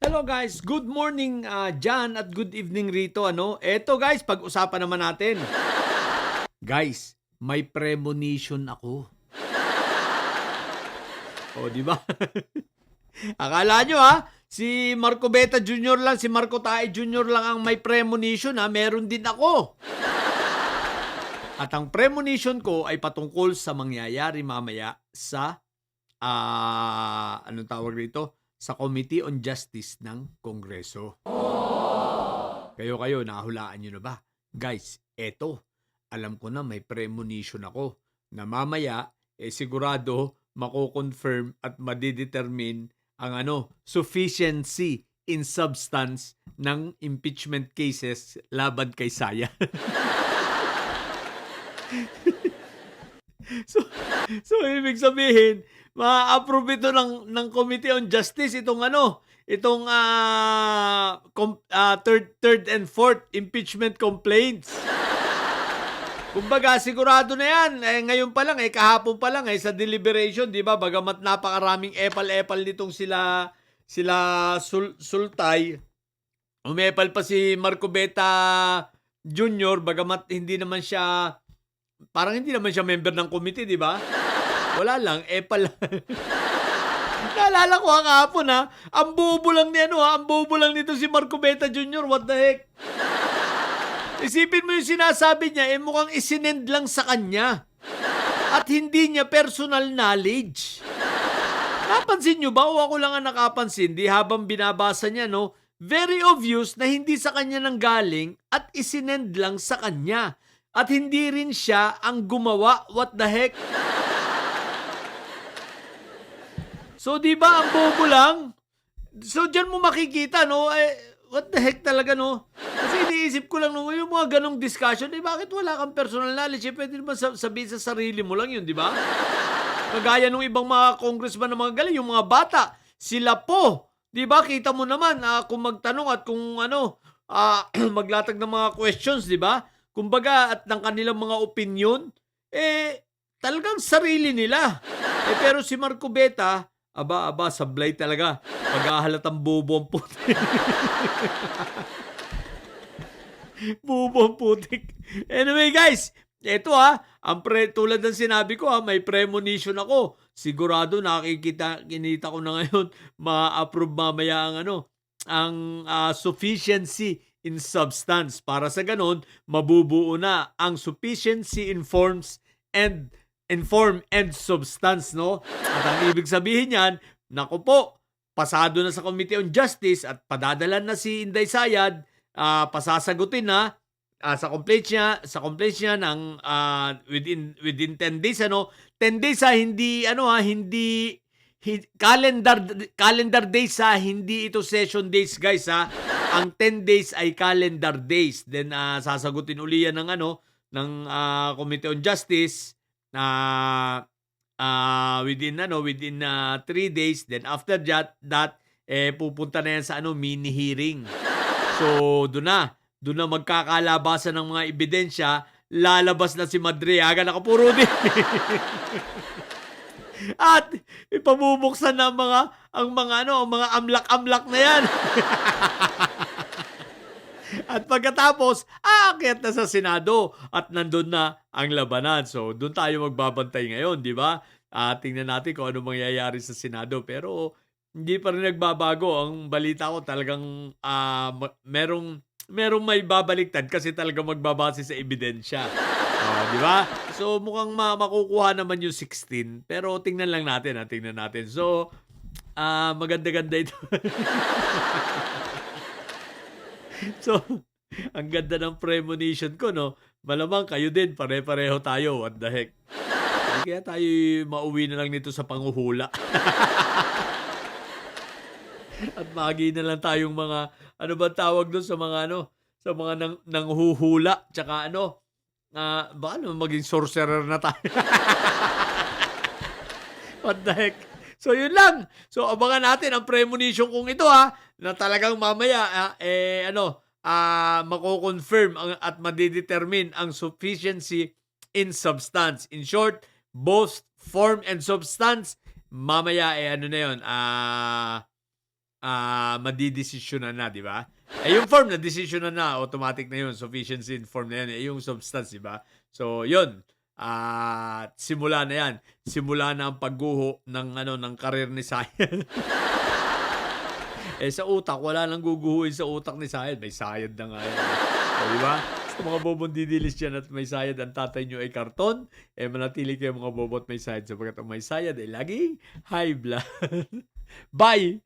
Hello guys, good morning Jan at good evening rito Eto guys, pag-usapan naman natin. Guys, may premonition ako. O, di ba? Akala nyo si Marco Beta Jr. lang, si Marco Tae Jr. lang ang may premonition meron din ako. At ang premonition ko ay patungkol sa mangyayari mamaya sa anong tawag dito? Sa Committee on Justice ng Kongreso. Kayo, nakahulaan nyo na ba? Guys, eto, alam ko na may premonition ako na mamaya, sigurado, mako-confirm at madidetermine ang sufficiency in substance ng impeachment cases laban kay Saya. so ibig sabihin, ma-approve ito ng Committee on Justice itong third and fourth impeachment complaints. Kumbaga sigurado na yan. Ngayon pa lang, kahapon pa lang sa deliberation, 'di ba? Bagamat napakaraming epal-epal nitong sila Sultay. Umepal pa si Marco Beta Jr. bagamat parang hindi naman siya member ng committee, 'di ba? Wala lang, epal. Naalala ko hapon ang bobo lang ang bobo lang nito si Marco Beta Jr. What the heck? Isipin mo yung sinasabi niya, mukhang isinend lang sa kanya. At hindi niya personal knowledge. Napansin niyo ba o ako lang ang nakapansin, di habang binabasa niya, very obvious na hindi sa kanya nang galing at isinend lang sa kanya. At hindi rin siya ang gumawa. What the heck? So, di ba, ang bobo lang? So, dyan mo makikita, what the heck talaga, Kasi iniisip ko lang, yung mga ganong discussion, bakit wala kang personal knowledge? Pwede naman sabihin sa sarili mo lang yun, di ba? Kagaya nung ibang mga congressman na mga galing, yung mga bata, sila po, di ba? Kita mo naman, kung magtanong at kung maglatag ng mga questions, di ba? Kumbaga, at ng kanilang mga opinion, talagang sarili nila. Pero si Marco Beta, sablay talaga. Paghahalatang bobo ang putik. Bobo ang putik. Anyway guys, eto tulad ng sinabi ko may premonition ako. Sigurado kinita ko na ngayon, ma-approve mamaya ang sufficiency in substance. Para sa ganon, mabubuo na ang sufficiency in form and substance, At ang ibig sabihin niyan, naku po, pasado na sa Committee on Justice at padadalan na si Inday Sayad, pasasagutin na sa complaints niya ng within 10 days 10 days hindi calendar days hindi ito session days guys ang 10 days ay calendar days, then sasagutin uli yan ng Committee on Justice within 3 days, then after that pupunta na yan sa mini hearing. So doon na magkakalabasan ng mga ebidensya, lalabas na si Madriaga nakapuro din. At ipabubuksan na ang mga amlak-amlak na yan. At pagkatapos, aakyat na sa Senado at nandun na ang labanan. So, doon tayo magbabantay ngayon, di ba? Tingnan natin kung ano mangyayari sa Senado. Pero, hindi pa rin nagbabago. Ang balita ko talagang merong may babaliktad kasi talagang magbabase sa ebidensya. Di ba? So, mukhang makukuha naman yung 16. Pero, tingnan lang natin. Tingnan natin. So, maganda-ganda ito. So, ang ganda ng premonition ko, Malamang kayo din, pare-pareho tayo. What the heck? Hindi kaya tayo mauwi na lang nito sa panguhula. At magi na lang tayong mga, ano ba tawag doon sa mga sa mga nanghuhula, tsaka baka maging sorcerer na tayo. What the heck? So, yun lang. So, abangan natin ang premonition kong ito, na talagang mamaya, mako-confirm at madidetermine ang sufficiency in substance. In short, both form and substance, mamaya, na yun, madidesisyonan na, di ba? Yung form na desisyonan na, automatic na yun, sufficiency in form na yun, yung substance, di ba? So, yun. Simula na yan. Simula na ang pagguho ng karir ni Sayad. Sa utak, wala nang guguhuin sa utak ni Sayad. May sayad na nga yan. Di ba? Sa mga bobong didilis dyan at may sayad ang tatay nyo ay karton, manatili kayo mga bobo at may sayad sapagkat ang may sayad ay laging high blood. Bye!